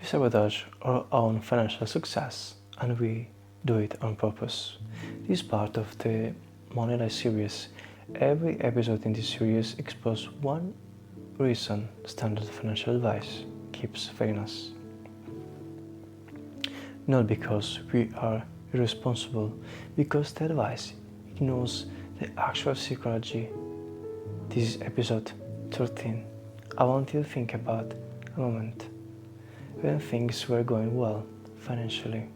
We sabotage our own financial success, and we do it on purpose. This is part of the Money Life series. Every episode in this series explores one reason standard financial advice keeps failing us. Not because we are irresponsible, because the advice ignores the actual psychology. This is episode 13. I want you to think about a moment when things were going well financially.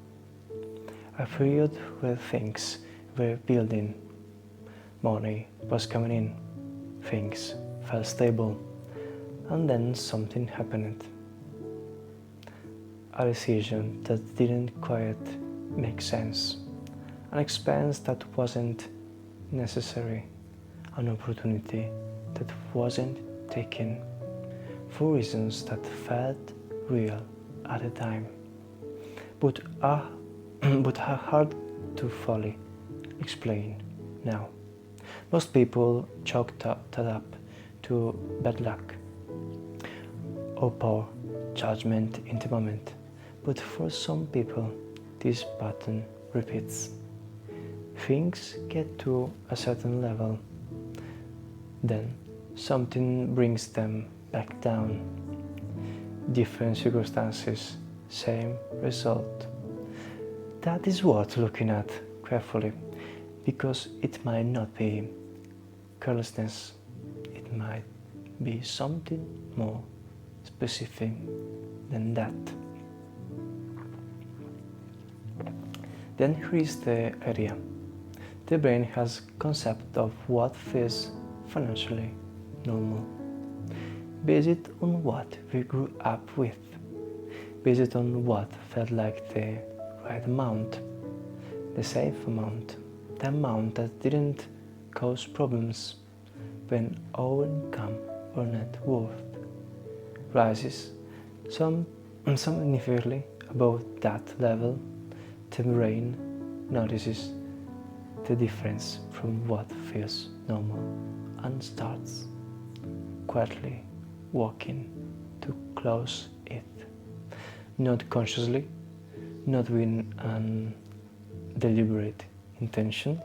A period where things were building, money was coming in, things felt stable, and then something happened. A decision that didn't quite make sense, an expense that wasn't necessary, an opportunity that wasn't taken, for reasons that felt real at the time, but are hard to fully explain now. Most people chalk that up to bad luck or poor judgment in the moment, but for some people this pattern repeats. Things get to a certain level, then something brings them back down. Different circumstances, same result. That is worth looking at carefully, because it might not be carelessness, it might be something more specific than that. Then here is the idea. The brain has concept of what feels financially normal, based on what we grew up with, based on what felt like the right amount, the safe amount, the amount that didn't cause problems when our income or net worth rises significantly above that level. The brain notices the difference from what feels normal and starts quietly working to close it, not consciously, not with an deliberate intention,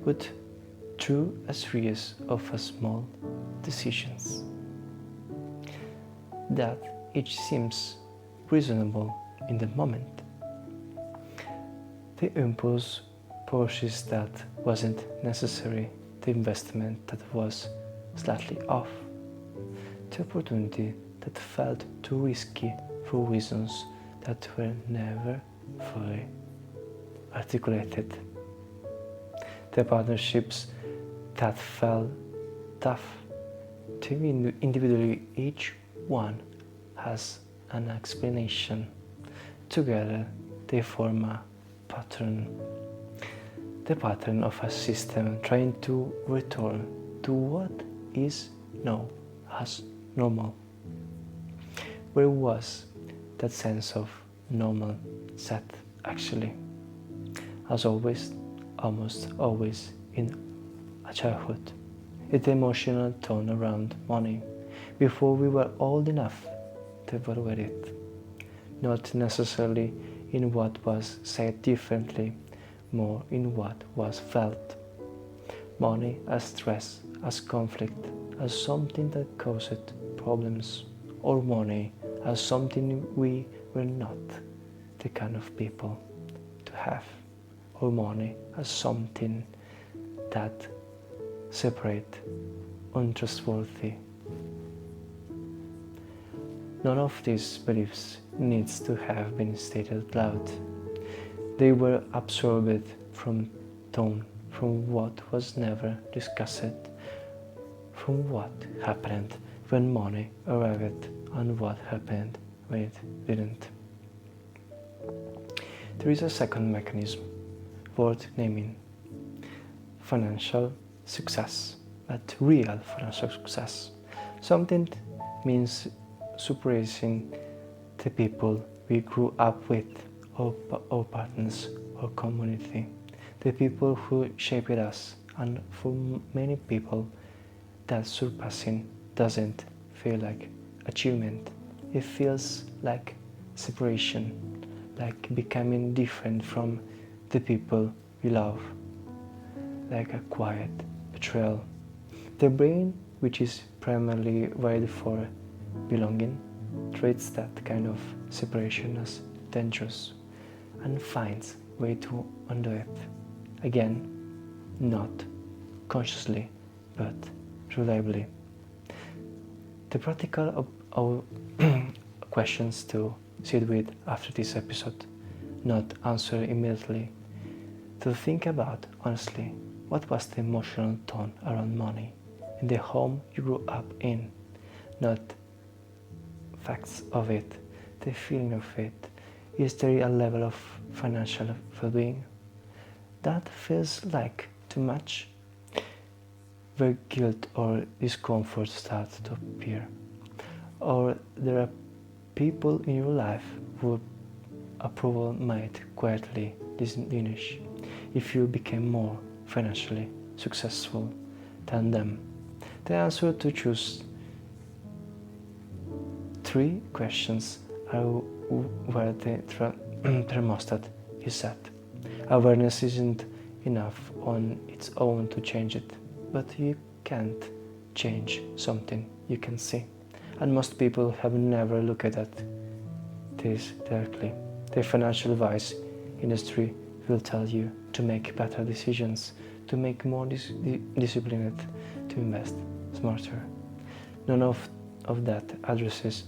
but through a series of small decisions that each seems reasonable in the moment. The impulse purchase that wasn't necessary, the investment that was slightly off, the opportunity that felt too risky for reasons that were never fully articulated, the partnerships that felt tough. To me, individually, each one has an explanation. Together, they form a pattern. The pattern of a system trying to return to what is known as normal. Where was that sense of normal set actually? As always, almost always in a childhood, it's the emotional tone around money before we were old enough to evaluate it, not necessarily in what was said differently, more in what was felt. Money as stress, as conflict, as something that caused problems, or money as something we were not the kind of people to have, or money as something that separate, untrustworthy. None of these beliefs needs to have been stated loud. They were absorbed from tone, from what was never discussed, from what happened when money arrived and what happened when it didn't. There is a second mechanism worth naming: financial success, but real financial success. Something means surpassing the people we grew up with, our partners, our community, the people who shaped us, and for many people that surpassing doesn't feel like achievement, It feels like separation, like becoming different from the people we love, like a quiet betrayal. The brain, which is primarily wired for belonging, treats that kind of separation as dangerous and finds way to undo it. Again, not consciously, but reliably. The practical questions to sit with after this episode, not answer immediately. To think about honestly, what was the emotional tone around money in the home you grew up in, not facts of it, the feeling of it. Is there a level of financial well-being that feels like too much, where guilt or discomfort start to appear? Or there are people in your life whose approval might quietly diminish if you became more financially successful than them. The answer to choose 3 questions are where the thermostat is set. Awareness isn't enough on its own to change it, but you can't change something you can see. And most people have never looked at this directly. The financial advice industry will tell you to make better decisions, to make more disciplined, to invest smarter. None of that addresses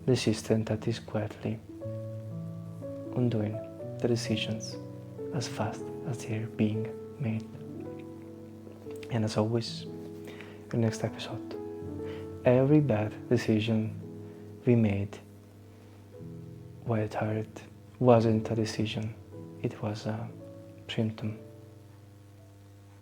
the system that is quietly undoing the decisions as fast as they're being made. And as always, in the next episode, every bad decision we made while tired wasn't a decision, it was a symptom.